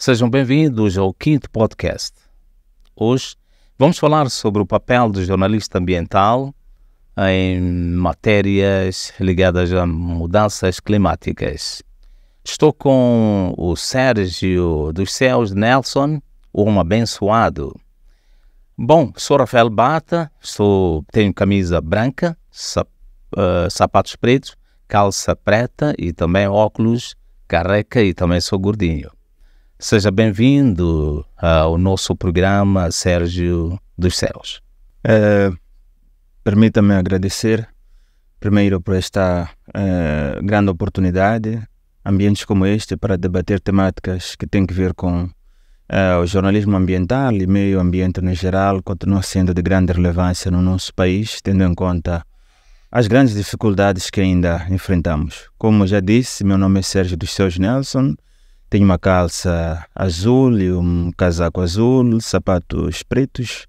Sejam bem-vindos ao quinto podcast. Hoje vamos falar sobre o papel do jornalista ambiental em matérias ligadas a mudanças climáticas. Estou com o Sérgio dos Céus Nelson, um abençoado. Bom, sou Rafael Bata, tenho camisa branca, sapatos pretos, calça preta e também óculos, careca e também sou gordinho. Seja bem-vindo ao nosso programa, Sérgio dos Céus. Permita-me agradecer primeiro por esta grande oportunidade, ambientes como este, para debater temáticas que têm que ver com o jornalismo ambiental e meio ambiente no geral, continua sendo de grande relevância no nosso país, tendo em conta as grandes dificuldades que ainda enfrentamos. Como já disse, meu nome é Sérgio dos Céus Nelson, tenho uma calça azul e um casaco azul, sapatos pretos,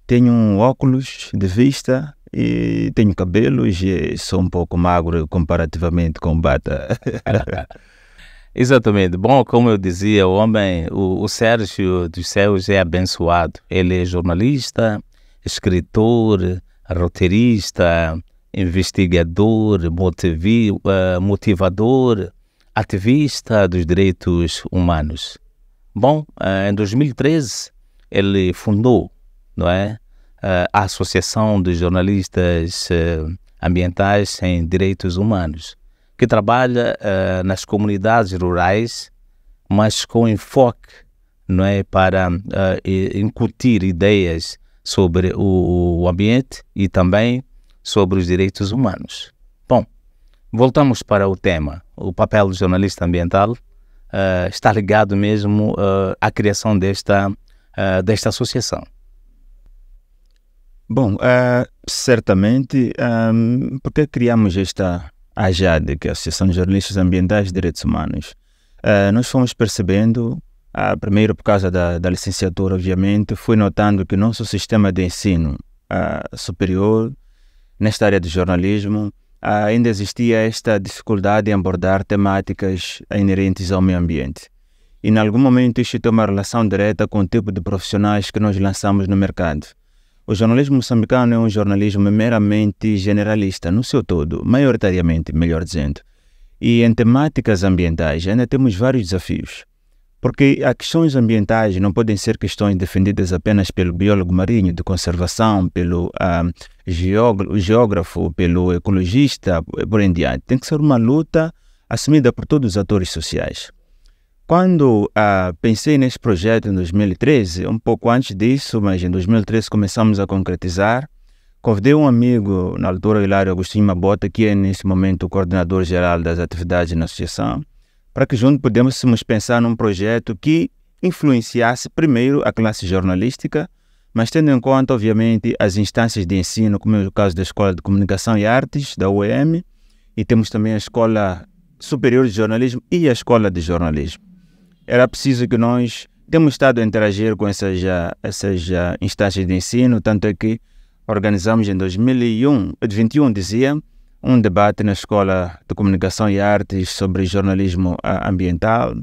tenho um óculos de vista e tenho cabelos e sou um pouco magro comparativamente com o Bata. Exatamente. Bom, como eu dizia, o Sérgio dos Céus é abençoado. Ele é jornalista, escritor, roteirista, investigador, motivador, ativista dos direitos humanos. Bom, em 2013 ele fundou, a Associação dos Jornalistas Ambientais em Direitos Humanos, que trabalha nas comunidades rurais, mas com enfoque, para incutir ideias sobre o ambiente e também sobre os direitos humanos. Bom, voltamos para o tema. O papel do jornalista ambiental está ligado mesmo à criação desta associação. Bom, certamente, porque criamos esta AJAD, que é a Associação de Jornalistas Ambientais e Direitos Humanos? Nós fomos percebendo, primeiro por causa da licenciatura, obviamente, fui notando que o nosso sistema de ensino superior, nesta área de jornalismo, ainda existia esta dificuldade em abordar temáticas inerentes ao meio ambiente. E, em algum momento, isto tem uma relação direta com o tipo de profissionais que nós lançamos no mercado. O jornalismo moçambicano é um jornalismo meramente generalista, no seu todo, maioritariamente, melhor dizendo. E em temáticas ambientais ainda temos vários desafios. Porque as questões ambientais não podem ser questões defendidas apenas pelo biólogo marinho de conservação, pelo geógrafo, pelo ecologista, por em diante. Tem que ser uma luta assumida por todos os atores sociais. Quando pensei neste projeto em 2013, um pouco antes disso, mas em 2013 começamos a concretizar, convidei um amigo, na altura, Hilário Agostinho Mabota, que é nesse momento o coordenador-geral das atividades na associação, para que juntos pudéssemos pensar num projeto que influenciasse primeiro a classe jornalística, mas tendo em conta, obviamente, as instâncias de ensino, como é o caso da Escola de Comunicação e Artes, da UEM, e temos também a Escola Superior de Jornalismo e a Escola de Jornalismo. Era preciso que nós temos estado a interagir com essas instâncias de ensino, tanto é que organizamos em 2021, um debate na Escola de Comunicação e Artes sobre jornalismo ambiental.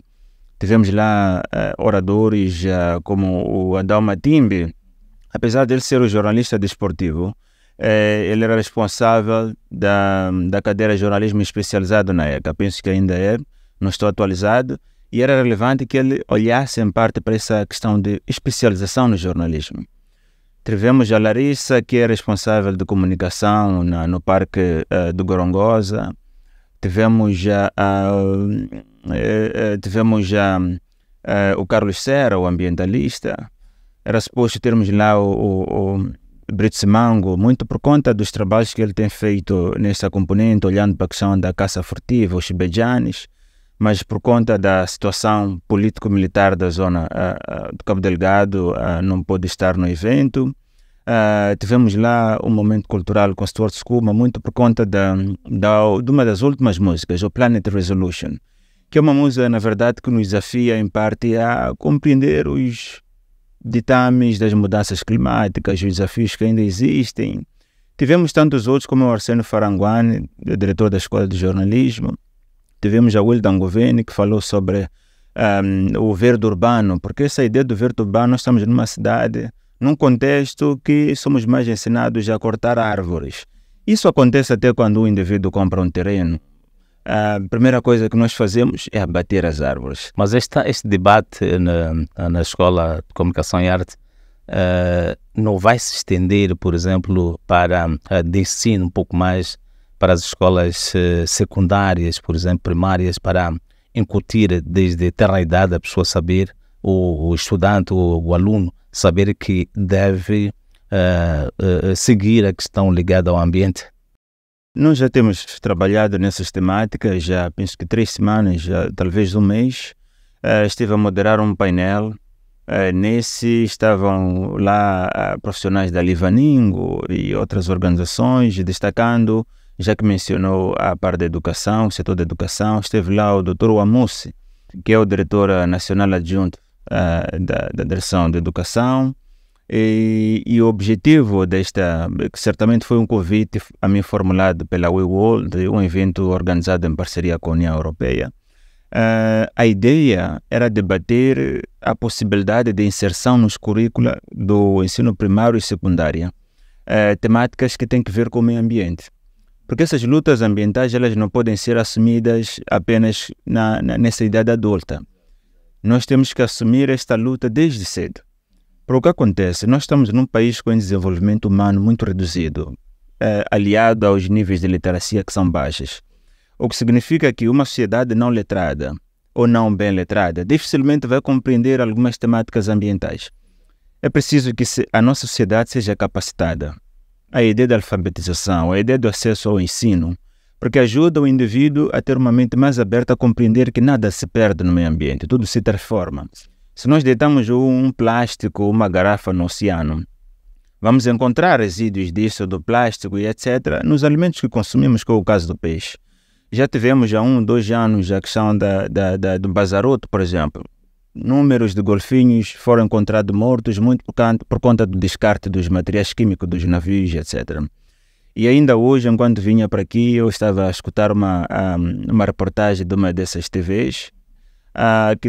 Tivemos lá oradores como o Adão Matimbe. Apesar de ele ser o jornalista desportivo, ele era responsável da cadeira de jornalismo especializado na ECA. Penso que ainda é, não estou atualizado. E era relevante que ele olhasse em parte para essa questão de especialização no jornalismo. Tivemos a Larissa, que é responsável de comunicação no Parque do Gorongosa. Tivemos o Carlos Serra, o ambientalista. Era suposto termos lá o Brito Simango, muito por conta dos trabalhos que ele tem feito nessa componente, olhando para a questão da caça furtiva, os chibejanes, mas por conta da situação político-militar da zona do Cabo Delgado, não pôde estar no evento. Tivemos lá um momento cultural com Stuart Skuma, muito por conta de uma das últimas músicas, o Planet Resolution, que é uma música, na verdade, que nos desafia, em parte, a compreender os ditames das mudanças climáticas, os desafios que ainda existem. Tivemos tantos outros, como o Arsênio Faranguane, diretor da Escola de Jornalismo. Tivemos a Wildan Goveni, que falou sobre o verde urbano, porque essa ideia do verde urbano, nós estamos numa cidade, num contexto que somos mais ensinados a cortar árvores. Isso acontece até quando o indivíduo compra um terreno. A primeira coisa que nós fazemos é abater as árvores. Mas este debate na Escola de Comunicação e Arte não vai se estender, por exemplo, para de ensino um pouco mais para as escolas secundárias, por exemplo, primárias, para incutir desde tenra idade a pessoa saber, o estudante, o aluno, saber que deve seguir a questão ligada ao ambiente? Nós já temos trabalhado nessas temáticas, já penso que 3 semanas, já, talvez um mês. Estive a moderar um painel. Nesse estavam lá profissionais da Livaningo e outras organizações, destacando, já que mencionou a parte da educação, o setor da educação, esteve lá o Dr. Wamussi, que é o diretor nacional adjunto da direção da educação. E o objetivo desta, que certamente foi um convite a mim formulado pela WeWorld, um evento organizado em parceria com a União Europeia. A ideia era debater a possibilidade de inserção nos currícula do ensino primário e secundário, temáticas que têm que ver com o meio ambiente. Porque essas lutas ambientais elas não podem ser assumidas apenas nessa idade adulta. Nós temos que assumir esta luta desde cedo. Porque o que acontece? Nós estamos num país com desenvolvimento humano muito reduzido, aliado aos níveis de literacia que são baixos. O que significa que uma sociedade não letrada ou não bem letrada dificilmente vai compreender algumas temáticas ambientais. É preciso que a nossa sociedade seja capacitada. A ideia da alfabetização, a ideia do acesso ao ensino, porque ajuda o indivíduo a ter uma mente mais aberta a compreender que nada se perde no meio ambiente, tudo se transforma. Se nós deitamos um plástico, uma garrafa no oceano, vamos encontrar resíduos disso, do plástico e etc. nos alimentos que consumimos, como é o caso do peixe. Já tivemos há 1, 2 anos a questão do bazaroto, por exemplo. Números de golfinhos foram encontrados mortos muito por conta do descarte dos materiais químicos dos navios, etc. E ainda hoje, enquanto vinha para aqui, eu estava a escutar uma reportagem de uma dessas TVs,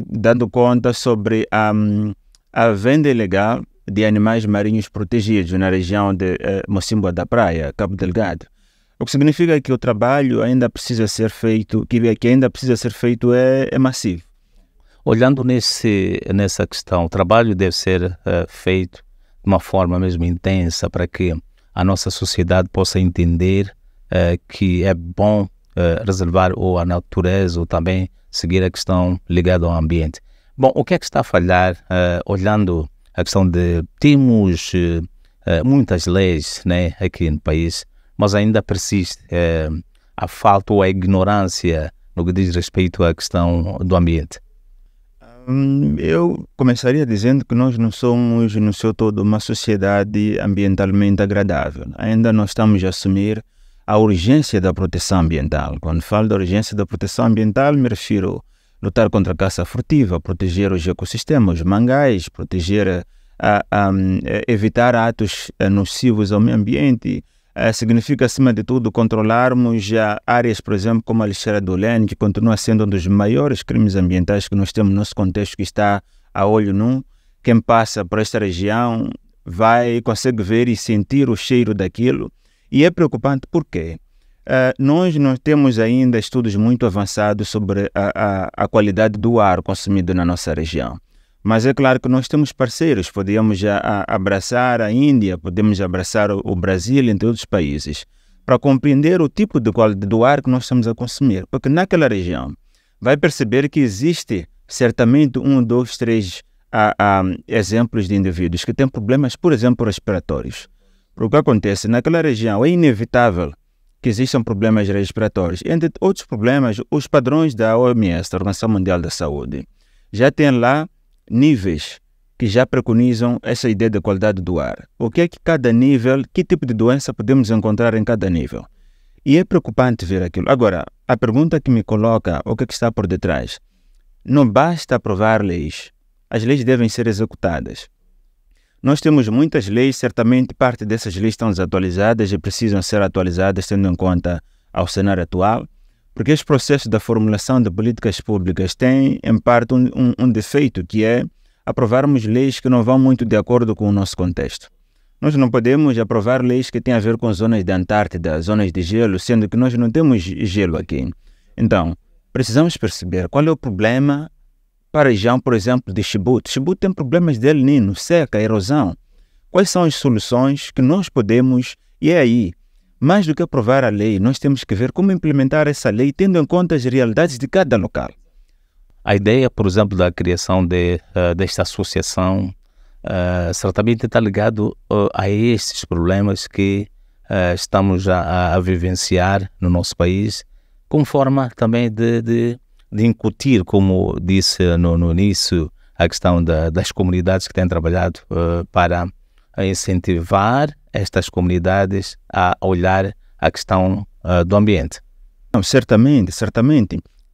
dando conta sobre a venda ilegal de animais marinhos protegidos na região de Mocimboa da Praia, Cabo Delgado. O que significa que o trabalho ainda precisa ser feito, que ainda precisa ser feito é massivo. Olhando nessa questão, o trabalho deve ser feito de uma forma mesmo intensa para que a nossa sociedade possa entender que é bom reservar ou a natureza ou também seguir a questão ligada ao ambiente. Bom, o que é que está a falhar olhando a questão de temos muitas leis, né, aqui no país, mas ainda persiste a falta ou a ignorância no que diz respeito à questão do ambiente? Eu começaria dizendo que nós não somos, no seu todo, uma sociedade ambientalmente agradável. Ainda não estamos a assumir a urgência da proteção ambiental. Quando falo da urgência da proteção ambiental, me refiro a lutar contra a caça furtiva, proteger os ecossistemas, os mangais, proteger, evitar atos nocivos ao meio ambiente. Significa, acima de tudo, controlarmos áreas, por exemplo, como a lixeira do Lene, que continua sendo um dos maiores crimes ambientais que nós temos no nosso contexto, que está a olho nu. Quem passa por esta região consegue ver e sentir o cheiro daquilo. E é preocupante porque nós não temos ainda estudos muito avançados sobre a qualidade do ar consumido na nossa região. Mas é claro que nós temos parceiros, podemos abraçar a Índia, podemos abraçar o Brasil, entre outros países, para compreender o tipo de qualidade do ar que nós estamos a consumir. Porque naquela região vai perceber que existe certamente 1, 2, 3 exemplos de indivíduos que têm problemas, por exemplo, respiratórios. Porque o que acontece naquela região é inevitável que existam problemas respiratórios. Entre outros problemas, os padrões da OMS, da Organização Mundial da Saúde, já têm lá níveis que já preconizam essa ideia de qualidade do ar. O que é que cada nível, que tipo de doença podemos encontrar em cada nível? E é preocupante ver aquilo. Agora, a pergunta que me coloca, o que é que está por detrás? Não basta aprovar leis. As leis devem ser executadas. Nós temos muitas leis, certamente parte dessas leis estão desatualizadas e precisam ser atualizadas tendo em conta ao cenário atual, Porque esse processo da formulação de políticas públicas tem, em parte, um defeito, que é aprovarmos leis que não vão muito de acordo com o nosso contexto. Nós não podemos aprovar leis que têm a ver com zonas de Antártida, zonas de gelo, sendo que nós não temos gelo aqui. Então, precisamos perceber qual é o problema para a região, por exemplo, de Chibouto. Chibouto tem problemas de El Niño, seca, erosão. Quais são as soluções que nós podemos... E é aí, mais do que aprovar a lei, nós temos que ver como implementar essa lei, tendo em conta as realidades de cada local. A ideia, por exemplo, da criação desta associação certamente está ligado a estes problemas que estamos a vivenciar no nosso país, como forma também de incutir, como disse no início, a questão das comunidades que têm trabalhado para incentivar estas comunidades a olhar a questão do ambiente. Não, certamente.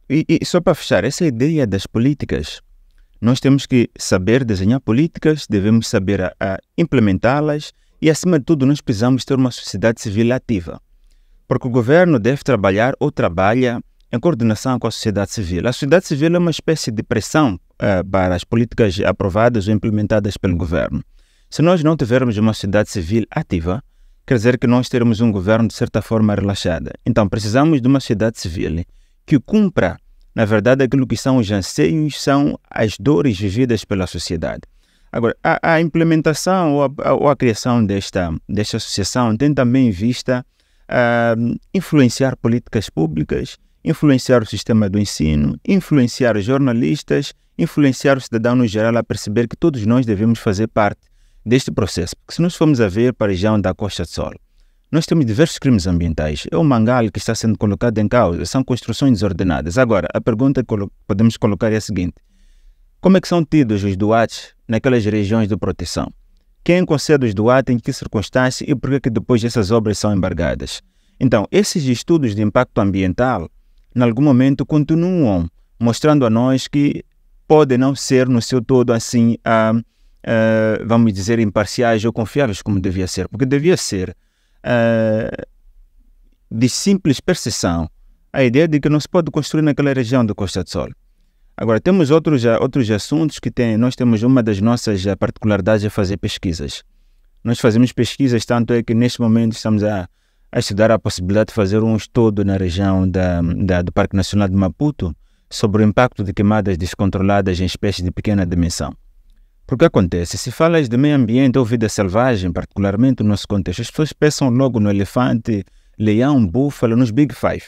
E só para fechar, essa ideia das políticas, nós temos que saber desenhar políticas, devemos saber implementá-las e, acima de tudo, nós precisamos ter uma sociedade civil ativa. Porque o governo deve trabalhar ou trabalha em coordenação com a sociedade civil. A sociedade civil é uma espécie de pressão para as políticas aprovadas ou implementadas pelo governo. Se nós não tivermos uma sociedade civil ativa, quer dizer que nós teremos um governo de certa forma relaxado. Então, precisamos de uma sociedade civil que cumpra, na verdade, aquilo que são os anseios, são as dores vividas pela sociedade. Agora, a implementação ou a criação desta associação tem também em vista influenciar políticas públicas, influenciar o sistema do ensino, influenciar os jornalistas, influenciar o cidadão no geral a perceber que todos nós devemos fazer parte deste processo. Porque se nós formos a ver para a região da Costa do Sol, nós temos diversos crimes ambientais. É o mangal que está sendo colocado em causa, são construções desordenadas. Agora, a pergunta que podemos colocar é a seguinte: como é que são tidos os DUATs naquelas regiões de proteção? Quem concede os DUAT, em que circunstâncias e por que depois essas obras são embargadas? Então, esses estudos de impacto ambiental, em algum momento, continuam mostrando a nós que podem não ser no seu todo assim, vamos dizer, imparciais ou confiáveis como devia ser, porque devia ser de simples percepção a ideia de que não se pode construir naquela região da Costa do Sol. Agora, temos outros assuntos que nós temos uma das nossas particularidades é fazer pesquisas. Nós fazemos pesquisas, tanto é que neste momento estamos a estudar a possibilidade de fazer um estudo na região do Parque Nacional de Maputo sobre o impacto de queimadas descontroladas em espécies de pequena dimensão. Porque acontece, se falas de meio ambiente ou vida selvagem, particularmente no nosso contexto, as pessoas pensam logo no elefante, leão, búfalo, nos Big Five.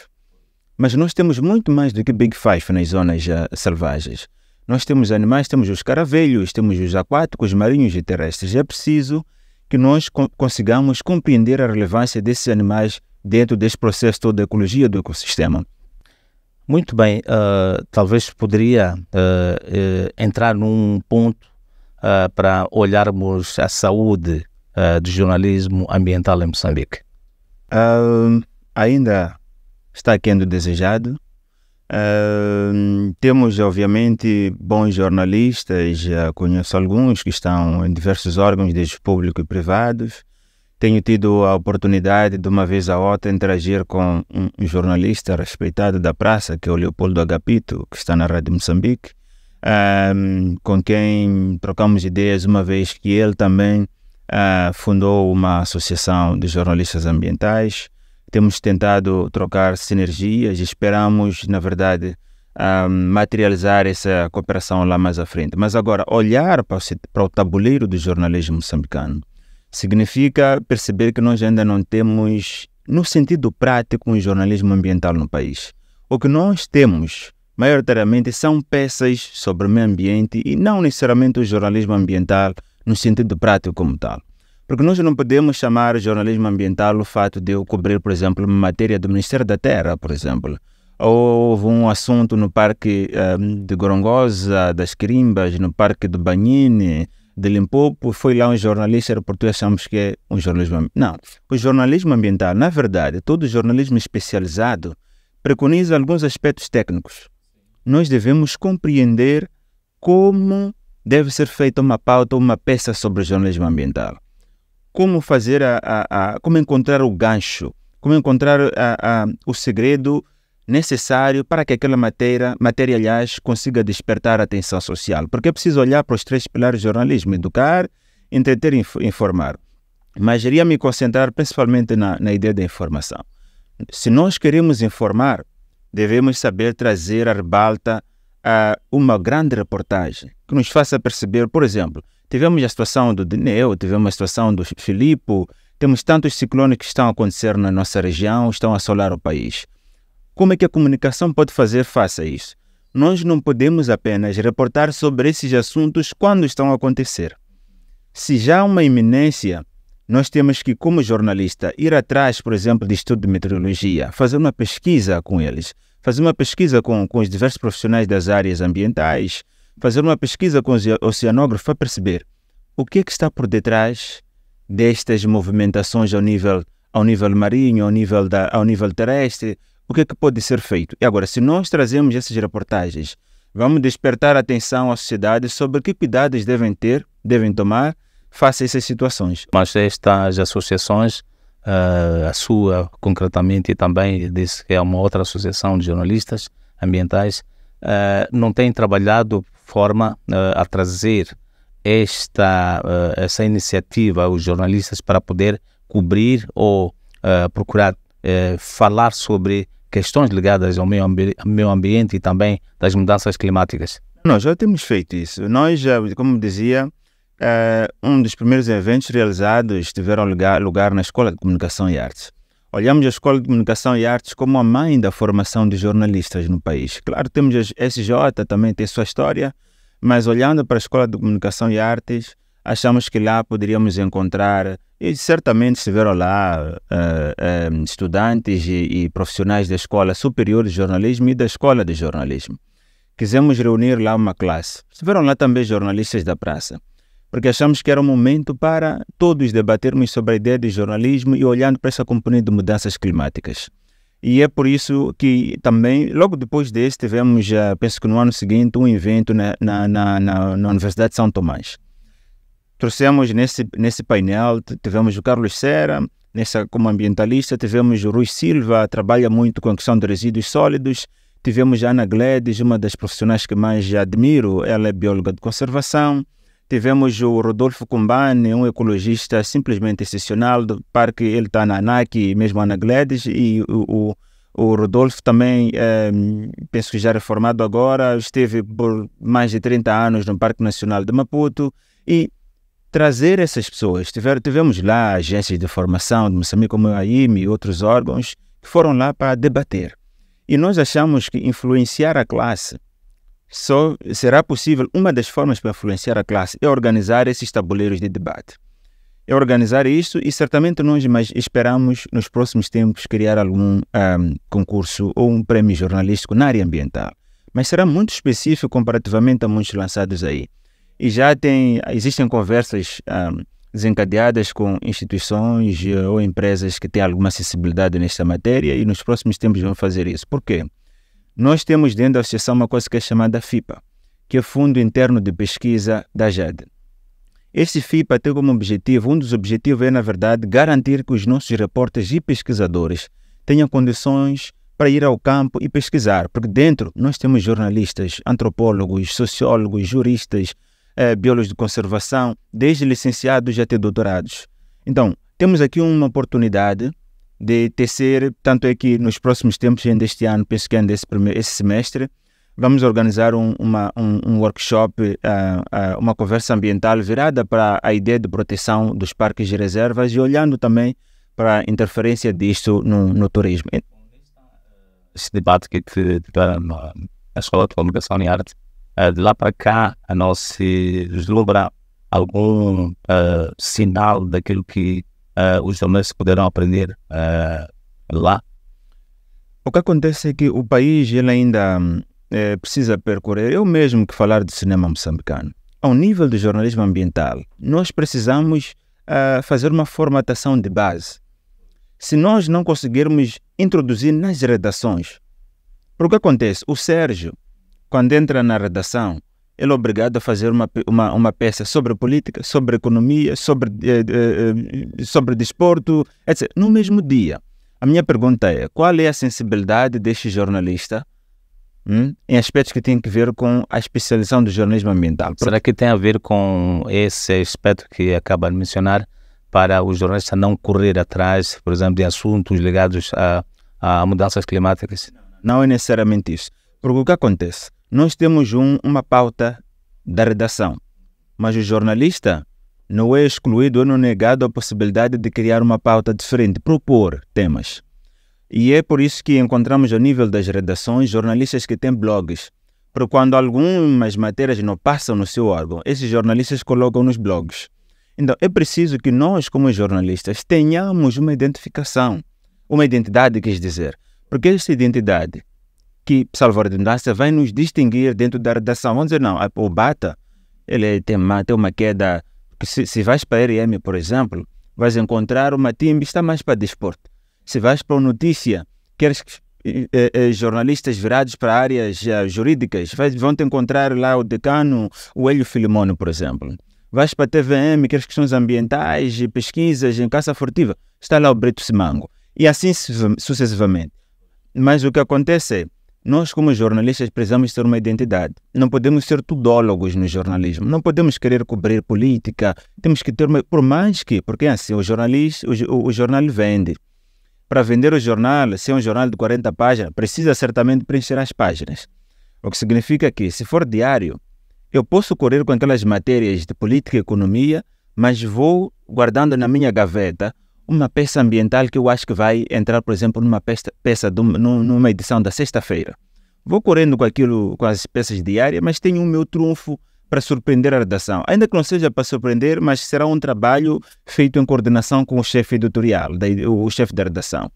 Mas nós temos muito mais do que Big Five nas zonas selvagens. Nós temos animais, temos os caravelhos, temos os aquáticos, marinhos e terrestres. É preciso que nós consigamos compreender a relevância desses animais dentro deste processo todo da ecologia do ecossistema. Muito bem, talvez poderia entrar num ponto para olharmos a saúde do jornalismo ambiental em Moçambique. Ainda está aquém do desejado. Temos, obviamente, bons jornalistas, conheço alguns que estão em diversos órgãos, desde públicos e privados. Tenho tido a oportunidade, de uma vez a outra, interagir com um jornalista respeitado da praça, que é o Leopoldo Agapito, que está na Rádio Moçambique, com quem trocamos ideias, uma vez que ele também fundou uma associação de jornalistas ambientais. Temos tentado trocar sinergias e esperamos, na verdade, materializar essa cooperação lá mais à frente. Mas agora, olhar para o tabuleiro do jornalismo moçambicano significa perceber que nós ainda não temos, no sentido prático, um jornalismo ambiental no país. O que nós temos, maioritariamente, são peças sobre o meio ambiente e não necessariamente o jornalismo ambiental no sentido prático como tal. Porque nós não podemos chamar jornalismo ambiental o fato de eu cobrir, por exemplo, uma matéria do Ministério da Terra, por exemplo. Ou houve um assunto no Parque de Gorongosa, das Quimbas, no Parque do Banhine, de Limpopo, foi lá um jornalista e reportou, achamos que é um jornalismo ambiental. Não, o jornalismo ambiental, na verdade, todo jornalismo especializado preconiza alguns aspectos técnicos. Nós devemos compreender como deve ser feita uma pauta, uma peça sobre o jornalismo ambiental. Como fazer como encontrar o gancho, como encontrar o segredo necessário para que aquela matéria, aliás, consiga despertar a atenção social. Porque é preciso olhar para os 3 pilares do jornalismo: educar, entreter e informar. Mas iria me concentrar principalmente na ideia da informação. Se nós queremos informar, devemos saber trazer à ribalta uma grande reportagem que nos faça perceber, por exemplo, tivemos a situação do Dineu, tivemos a situação do Filipe, temos tantos ciclones que estão a acontecer na nossa região, estão a assolar o país. Como é que a comunicação pode fazer face a isso? Nós não podemos apenas reportar sobre esses assuntos quando estão a acontecer. Se já há uma iminência, nós temos que, como jornalista, ir atrás, por exemplo, de estudo de meteorologia, fazer uma pesquisa com eles, fazer uma pesquisa com os diversos profissionais das áreas ambientais, fazer uma pesquisa com os oceanógrafos para perceber o que é que está por detrás destas movimentações ao nível marinho, ao nível terrestre, o que é que pode ser feito. E agora, se nós trazemos essas reportagens, vamos despertar a atenção à sociedade sobre que cuidados devem tomar face a essas situações. Mas estas associações, a sua concretamente, e também disse que é uma outra associação de jornalistas ambientais, não têm trabalhado de forma a trazer essa iniciativa aos jornalistas para poder cobrir ou procurar falar sobre questões ligadas ao meio ambiente e também das mudanças climáticas? Nós já temos feito isso. Nós já, como dizia, um dos primeiros eventos realizados tiveram lugar na Escola de Comunicação e Artes. Olhamos a Escola de Comunicação e Artes como a mãe da formação de jornalistas no país. Claro, temos a SJ, também tem sua história, mas olhando para a Escola de Comunicação e Artes, achamos que lá poderíamos encontrar, e certamente estiveram lá estudantes e profissionais da Escola Superior de Jornalismo e da Escola de Jornalismo. Quisemos reunir lá uma classe. Estiveram lá também jornalistas da praça, porque achamos que era um momento para todos debatermos sobre a ideia de jornalismo e olhando para essa componente de mudanças climáticas. E é por isso que também, logo depois desse, tivemos, penso que no ano seguinte, um evento na Universidade de São Tomás. Trouxemos nesse painel, tivemos o Carlos Serra, como ambientalista, tivemos o Rui Silva, trabalha muito com a questão de resíduos sólidos, tivemos a Ana Gledes, uma das profissionais que mais admiro, ela é bióloga de conservação. Tivemos o Rodolfo Kumbane, um ecologista simplesmente excepcional do parque, ele está na ANAC, mesmo Ana Gledes, e o Rodolfo também, penso que já reformado agora, esteve por mais de 30 anos no Parque Nacional de Maputo, e trazer essas pessoas, tivemos lá agências de formação de Moçambique, como a IME e outros órgãos, que foram lá para debater. E nós achamos que influenciar a classe só será possível, uma das formas para influenciar a classe é organizar esses tabuleiros de debate. É organizar isso e certamente nós esperamos nos próximos tempos criar algum concurso ou um prêmio jornalístico na área ambiental. Mas será muito específico comparativamente a muitos lançados aí. E já existem conversas desencadeadas com instituições ou empresas que têm alguma acessibilidade nesta matéria e nos próximos tempos vão fazer isso. Por quê? Nós temos dentro da associação uma coisa que é chamada FIPA, que é Fundo Interno de Pesquisa da JAD. Esse FIPA tem como objetivo, um dos objetivos é, na verdade, garantir que os nossos repórteres e pesquisadores tenham condições para ir ao campo e pesquisar, porque dentro nós temos jornalistas, antropólogos, sociólogos, juristas, biólogos de conservação, desde licenciados até doutorados. Então, temos aqui uma oportunidade de tecer, tanto é que nos próximos tempos, ainda este ano, penso que ainda esse semestre, vamos organizar um workshop, uma conversa ambiental virada para a ideia de proteção dos parques e reservas e olhando também para a interferência disto no turismo. Esse debate que tiveram na Escola de Comunicação e Arte, de lá para cá, a nós se vislumbra algum sinal daquilo que os jornalistas poderão aprender lá? O que acontece é que o país ele ainda precisa percorrer, eu mesmo que falar de cinema moçambicano. Ao nível do jornalismo ambiental, nós precisamos fazer uma formatação de base. Se nós não conseguirmos introduzir nas redações, porque o que acontece? O Sérgio, quando entra na redação, ele é obrigado a fazer uma peça sobre política, sobre economia, sobre desporto, etc. No mesmo dia. A minha pergunta é, qual é a sensibilidade deste jornalista em aspectos que têm a ver com a especialização do jornalismo ambiental? Será que tem a ver com esse aspecto que acaba de mencionar, para o jornalista não correr atrás, por exemplo, de assuntos ligados a mudanças climáticas? Não é necessariamente isso. Porque o que acontece? Nós temos uma pauta da redação, mas o jornalista não é excluído ou não negado a possibilidade de criar uma pauta diferente, propor temas. E é por isso que encontramos ao nível das redações jornalistas que têm blogs. Porque quando algumas matérias não passam no seu órgão, esses jornalistas colocam nos blogs. Então, é preciso que nós, como jornalistas, tenhamos uma identificação, uma identidade, quis dizer. Porque esta identidade, que, salvo a redundância, vai nos distinguir dentro da redação. Vamos dizer, não, o Bata, ele tem uma queda, que se vais para a RM, por exemplo, vais encontrar uma Timb, está mais para desporto. Se vais para a Notícia, queres jornalistas virados para áreas jurídicas, vão-te encontrar lá o Decano, o Hélio Filimone, por exemplo. Vais para a TVM, queres questões ambientais e pesquisas em caça furtiva, está lá o Brito Simango. E assim sucessivamente. Mas o que acontece é, nós como jornalistas precisamos ter uma identidade. Não podemos ser tudólogos no jornalismo. Não podemos querer cobrir política. Temos que ter por mais que, porque assim, o jornal vende. Para vender o jornal, se é um jornal de 40 páginas, precisa certamente preencher as páginas. O que significa que, se for diário, eu posso correr com aquelas matérias de política e economia, mas vou guardando na minha gaveta uma peça ambiental que eu acho que vai entrar, por exemplo, numa edição da sexta-feira. Vou correndo com as peças diárias, mas tenho o meu trunfo para surpreender a redação. Ainda que não seja para surpreender, mas será um trabalho feito em coordenação com o chefe editorial, o chefe da redação.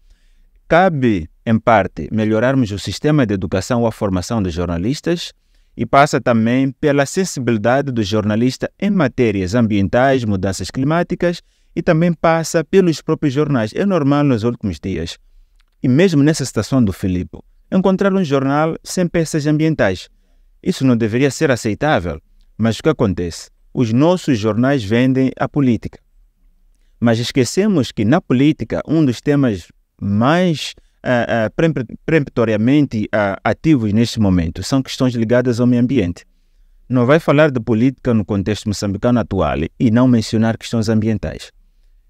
Cabe, em parte, melhorarmos o sistema de educação ou a formação dos jornalistas, e passa também pela sensibilidade do jornalista em matérias ambientais, mudanças climáticas, e também passa pelos próprios jornais. É normal nos últimos dias, e mesmo nessa situação do Filipe, encontrar um jornal sem peças ambientais. Isso não deveria ser aceitável, mas o que acontece? Os nossos jornais vendem a política. Mas esquecemos que na política, um dos temas mais peremptoriamente ativos neste momento são questões ligadas ao meio ambiente. Não vai falar de política no contexto moçambicano atual e não mencionar questões ambientais.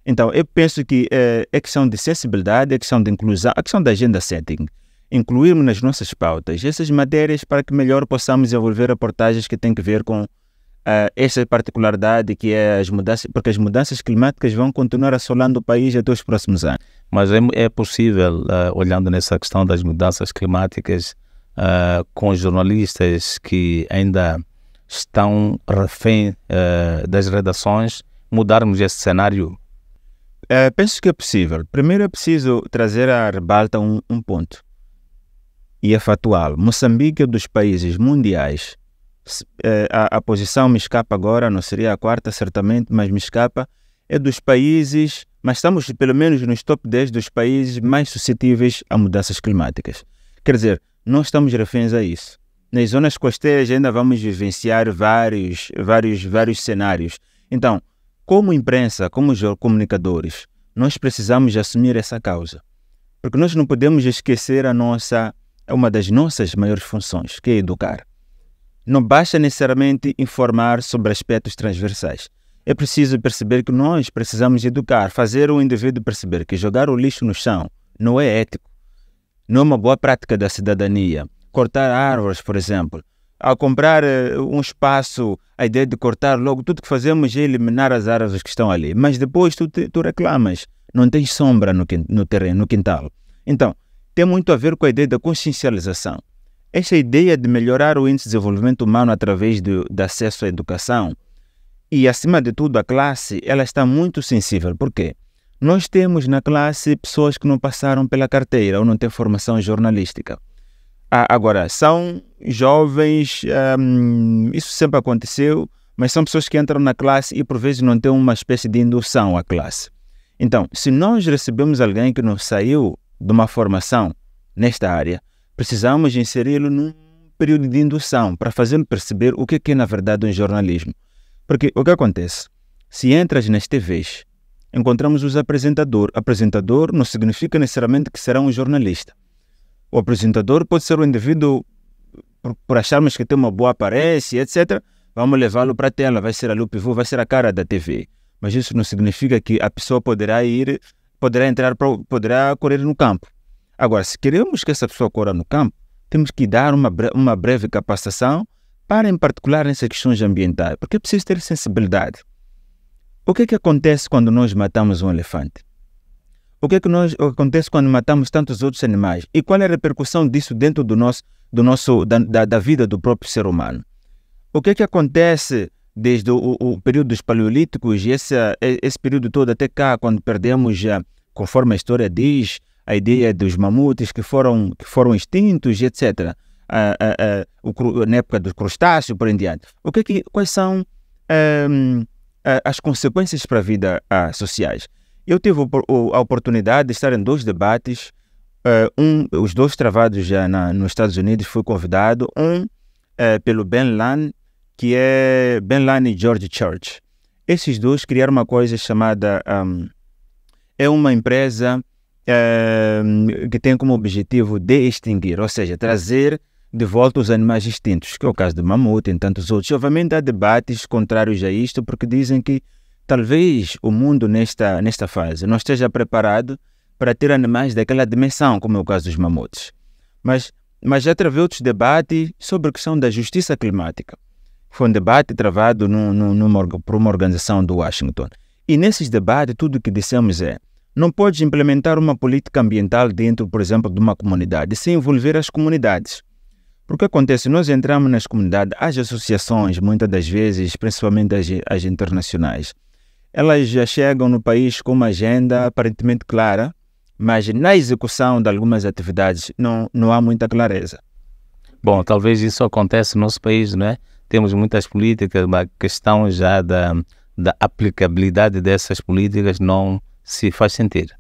Então, eu penso que é questão de sensibilidade, é questão de inclusão, a questão da agenda setting. Incluirmos nas nossas pautas essas matérias para que melhor possamos desenvolver reportagens que têm a ver com essa particularidade que é as mudanças, porque as mudanças climáticas vão continuar assolando o país até os próximos anos. Mas é possível, olhando nessa questão das mudanças climáticas, com jornalistas que ainda estão refém das redações, mudarmos esse cenário? Penso que é possível. Primeiro é preciso trazer à rebalta um ponto. E é factual. Moçambique é dos países mundiais. A posição me escapa agora, não seria a quarta certamente, mas me escapa. É dos países, mas estamos pelo menos nos top 10 dos países mais suscetíveis a mudanças climáticas. Quer dizer, não estamos reféns a isso. Nas zonas costeiras ainda vamos vivenciar vários cenários. Então, como imprensa, como comunicadores, nós precisamos assumir essa causa. Porque nós não podemos esquecer uma das nossas maiores funções, que é educar. Não basta necessariamente informar sobre aspectos transversais. É preciso perceber que nós precisamos educar, fazer o indivíduo perceber que jogar o lixo no chão não é ético, não é uma boa prática da cidadania. Cortar árvores, por exemplo. Ao comprar um espaço, a ideia de cortar logo, tudo que fazemos é eliminar as árvores que estão ali. Mas depois tu reclamas, não tens sombra no terreno, no quintal. Então, tem muito a ver com a ideia da consciencialização. Esta ideia de melhorar o índice de desenvolvimento humano através do acesso à educação e, acima de tudo, a classe, ela está muito sensível. Por quê? Nós temos na classe pessoas que não passaram pela carteira ou não têm formação jornalística. Agora, são jovens, isso sempre aconteceu, mas são pessoas que entram na classe e por vezes não têm uma espécie de indução à classe. Então, se nós recebemos alguém que não saiu de uma formação nesta área, precisamos inseri-lo num período de indução para fazê-lo perceber o que é na verdade um jornalismo. Porque o que acontece? Se entras nas TVs encontramos os apresentadores. Apresentador não significa necessariamente que será um jornalista. O apresentador pode ser um indivíduo, por acharmos que tem uma boa aparência, etc., vamos levá-lo para a tela, vai ser ali o pivô, vai ser a cara da TV. Mas isso não significa que a pessoa poderá correr no campo. Agora, se queremos que essa pessoa corra no campo, temos que dar uma breve capacitação para, em particular, nessas questões ambientais, porque é preciso ter sensibilidade. O que é que acontece quando nós matamos um elefante? O que é que acontece quando matamos tantos outros animais? E qual é a repercussão disso dentro da vida do próprio ser humano? O que é que acontece desde o período dos paleolíticos e esse período todo até cá, quando perdemos, conforme a história diz, a ideia dos mamutes que foram extintos, etc., na época dos crustáceos, por em diante. Quais são as consequências para a vida sociais? Eu tive a oportunidade de estar em 2 debates, os 2 travados já nos Estados Unidos. Fui convidado, pelo Ben Lane, que é Ben Lane e George Church. Esses 2 criaram uma coisa chamada, é uma empresa que tem como objetivo de extinguir, ou seja, trazer de volta os animais extintos, que é o caso do mamute e tantos outros. Obviamente há debates contrários a isto, porque dizem que talvez o mundo nesta fase não esteja preparado para ter animais daquela dimensão, como é o caso dos mamutes. Mas já travei outros debates sobre a questão da justiça climática. Foi um debate travado por uma organização do Washington. E nesses debates tudo o que dissemos não podes implementar uma política ambiental dentro, por exemplo, de uma comunidade, sem envolver as comunidades. Porque acontece, nós entramos nas comunidades, as associações, muitas das vezes, principalmente as internacionais, elas já chegam no país com uma agenda aparentemente clara, mas na execução de algumas atividades não há muita clareza. Bom, talvez isso aconteça no nosso país, não é? Temos muitas políticas, mas a questão já da aplicabilidade dessas políticas não se faz sentir.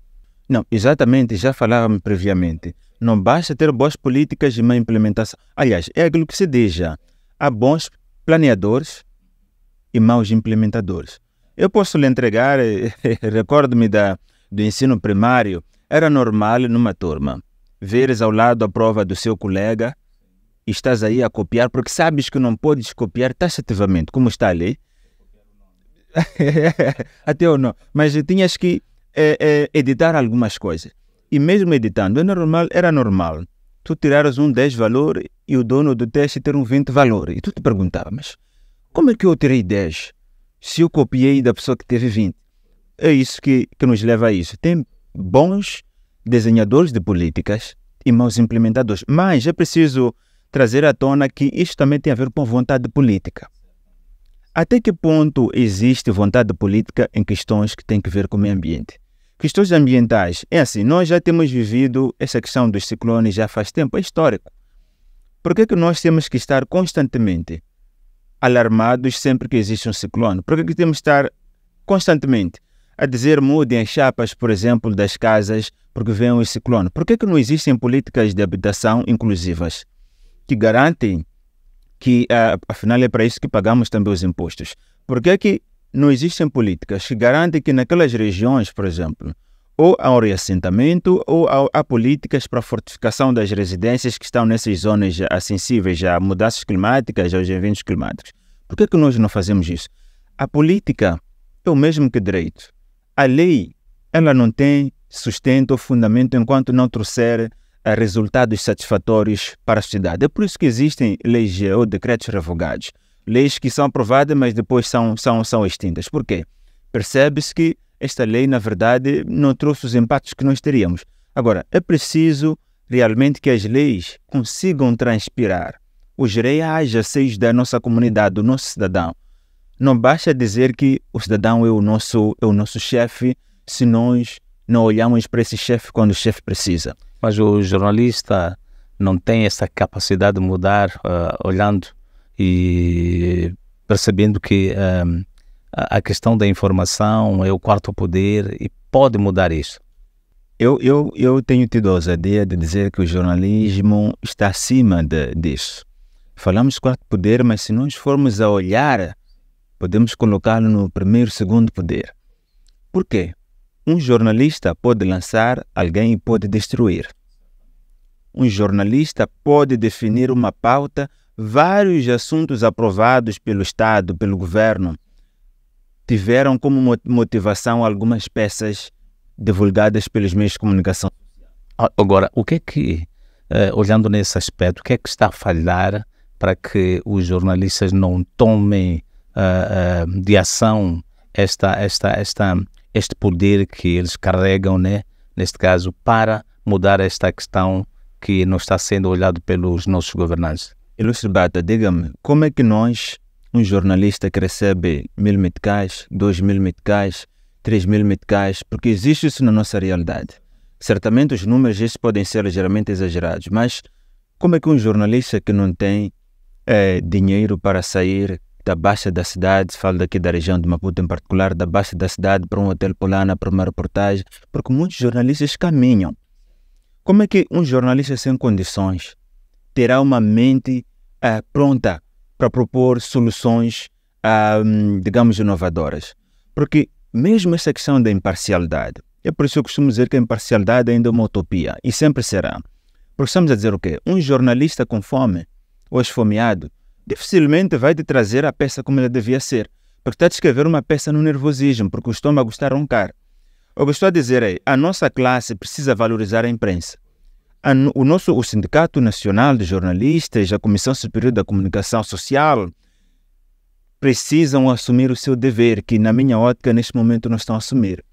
Não, exatamente, já falávamos previamente. Não basta ter boas políticas e má implementação. Aliás, é aquilo que se diz já. Há bons planeadores e maus implementadores. Eu posso lhe entregar, recordo-me do ensino primário, era normal numa turma veres ao lado a prova do seu colega e estás aí a copiar, porque sabes que não podes copiar taxativamente, como está ali. Até ou não. Mas tinhas que editar algumas coisas. E mesmo editando, era normal tu tirares um 10 valor e o dono do teste ter um 20 valor. E tu te perguntava, mas como é que eu tirei 10 se eu copiei da pessoa que teve 20? É isso que nos leva a isso. Tem bons desenhadores de políticas e maus implementadores. Mas é preciso trazer à tona que isto também tem a ver com vontade política. Até que ponto existe vontade política em questões que têm a ver com o meio ambiente? Questões ambientais, é assim, nós já temos vivido essa questão dos ciclones já faz tempo, é histórico. Por que nós temos que estar constantemente alarmados sempre que existe um ciclone? Por que temos que estar constantemente a dizer mudem as chapas, por exemplo, das casas porque vem um ciclone? Por que não existem políticas de habitação inclusivas que garantem que, afinal, é para isso que pagamos também os impostos? Por que não existem políticas que garantem que naquelas regiões, por exemplo, ou há um reassentamento ou há políticas para a fortificação das residências que estão nessas zonas sensíveis a mudanças climáticas, aos eventos climáticos? Por que nós não fazemos isso? A política é o mesmo que direito. A lei, ela não tem sustento ou fundamento enquanto não trouxer resultados satisfatórios para a sociedade. É por isso que existem leis ou decretos revogados. Leis que são aprovadas, mas depois são extintas. Por quê? Percebe-se que esta lei, na verdade, não trouxe os impactos que nós teríamos. Agora, é preciso realmente que as leis consigam transpirar os reais da nossa comunidade, do nosso cidadão. Não basta dizer que o cidadão é o nosso chefe se nós não olhamos para esse chefe quando o chefe precisa. Mas o jornalista não tem essa capacidade de mudar, olhando e percebendo que a questão da informação é o quarto poder e pode mudar isso. Eu tenho tido a ousadia de dizer que o jornalismo está acima disso. Falamos quarto poder, mas se nós formos a olhar, podemos colocá-lo no primeiro, segundo poder. Por quê? um jornalista pode lançar alguém e pode destruir. Um jornalista pode definir uma pauta. Vários assuntos aprovados pelo Estado, pelo governo, tiveram como motivação algumas peças divulgadas pelos meios de comunicação. Agora, o que é que, olhando nesse aspecto, o que é que está a falhar para que os jornalistas não tomem de ação este poder que eles carregam, né, neste caso, para mudar esta questão que não está sendo olhado pelos nossos governantes? Ilustre Bata, diga-me, como é que nós, um jornalista que recebe 1.000 meticais, 2.000 meticais, 3.000 meticais, porque existe isso na nossa realidade. Certamente os números esses podem ser ligeiramente exagerados, mas como é que um jornalista que não tem dinheiro para sair da baixa da cidade, falo daqui da região de Maputo em particular, da baixa da cidade para um hotel Polana, para uma reportagem, porque muitos jornalistas caminham. Como é que um jornalista sem condições terá uma mente pronta para propor soluções, digamos, inovadoras? Porque mesmo essa questão da imparcialidade, é por isso que eu costumo dizer que a imparcialidade ainda é uma utopia, e sempre será. Porque estamos a dizer o quê? Um jornalista com fome ou esfomeado dificilmente vai te trazer a peça como ela devia ser, porque está a descrever uma peça no nervosismo, porque o estômago está a roncar. O que eu estou a dizer é, a nossa classe precisa valorizar a imprensa. O Sindicato Nacional de Jornalistas, a Comissão Superior da Comunicação Social, precisam assumir o seu dever, que na minha ótica neste momento não estão a assumir.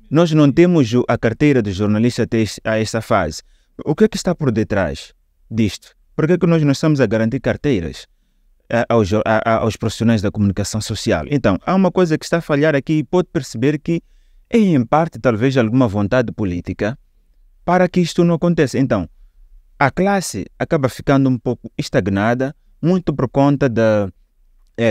Nós não temos a carteira de jornalista até essa fase. O que é que está por detrás disto? Por que é que nós não estamos a garantir carteiras aos profissionais da comunicação social? Então, há uma coisa que está a falhar aqui e pode perceber que é em parte talvez alguma vontade política para que isto não aconteça. Então, a classe acaba ficando um pouco estagnada, muito por conta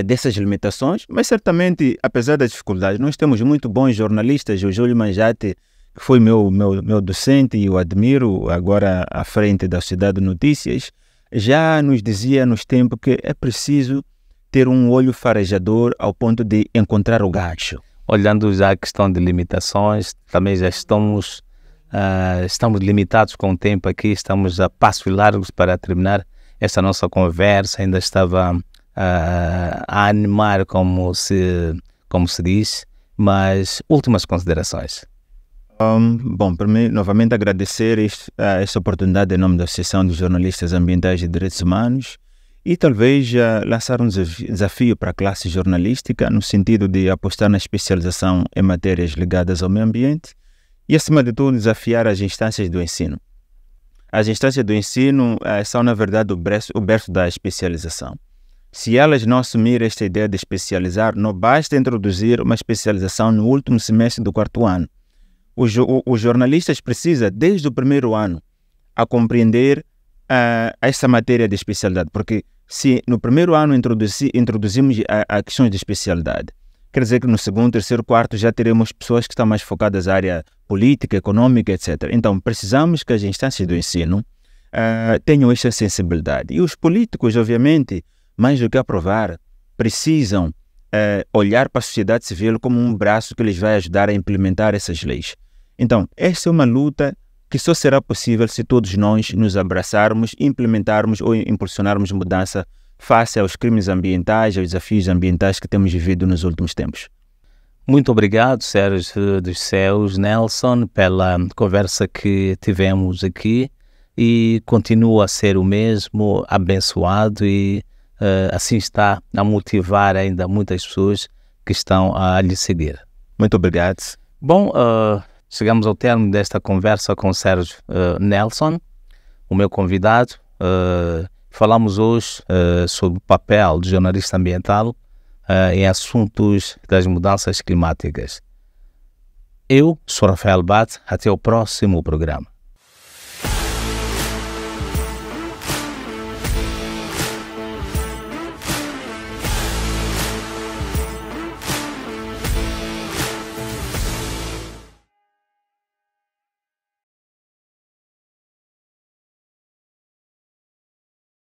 dessas limitações, mas certamente, apesar das dificuldades, nós temos muito bons jornalistas. O Júlio Manjate, que foi meu docente e o admiro, agora à frente da Sociedade de Notícias, já nos dizia nos tempos que é preciso ter um olho farejador ao ponto de encontrar o gancho. Olhando já a questão de limitações, também já estamos limitados com o tempo aqui, estamos a passos largos para terminar esta nossa conversa. Ainda estava a animar, como se diz, mas últimas considerações. Bom, para mim, novamente agradecer esta oportunidade em nome da Associação de Jornalistas Ambientais e Direitos Humanos e talvez lançar um desafio para a classe jornalística no sentido de apostar na especialização em matérias ligadas ao meio ambiente e, acima de tudo, desafiar as instâncias do ensino. As instâncias do ensino são, na verdade, o berço da especialização. Se elas não assumirem esta ideia de especializar, não basta introduzir uma especialização no último semestre do 4º ano. Os jornalistas precisam, desde o 1º ano, a compreender essa matéria de especialidade, porque se no 1º ano introduzimos a questões de especialidade, quer dizer que no 2º, 3º, 4º já teremos pessoas que estão mais focadas na área política, econômica, etc. Então, precisamos que as instâncias do ensino tenham esta sensibilidade. E os políticos, obviamente, mais do que aprovar, precisam olhar para a sociedade civil como um braço que lhes vai ajudar a implementar essas leis. Então, essa é uma luta que só será possível se todos nós nos abraçarmos, implementarmos ou impulsionarmos mudança face aos crimes ambientais, aos desafios ambientais que temos vivido nos últimos tempos. Muito obrigado, Sérgio dos Céus Nelson, pela conversa que tivemos aqui e continua a ser o mesmo, abençoado e assim está a motivar ainda muitas pessoas que estão a lhe seguir. Muito obrigado. Bom, chegamos ao termo desta conversa com Sérgio Nelson, o meu convidado. Falamos hoje sobre o papel do jornalista ambiental em assuntos das mudanças climáticas. Eu sou Rafael Bate, até o próximo programa.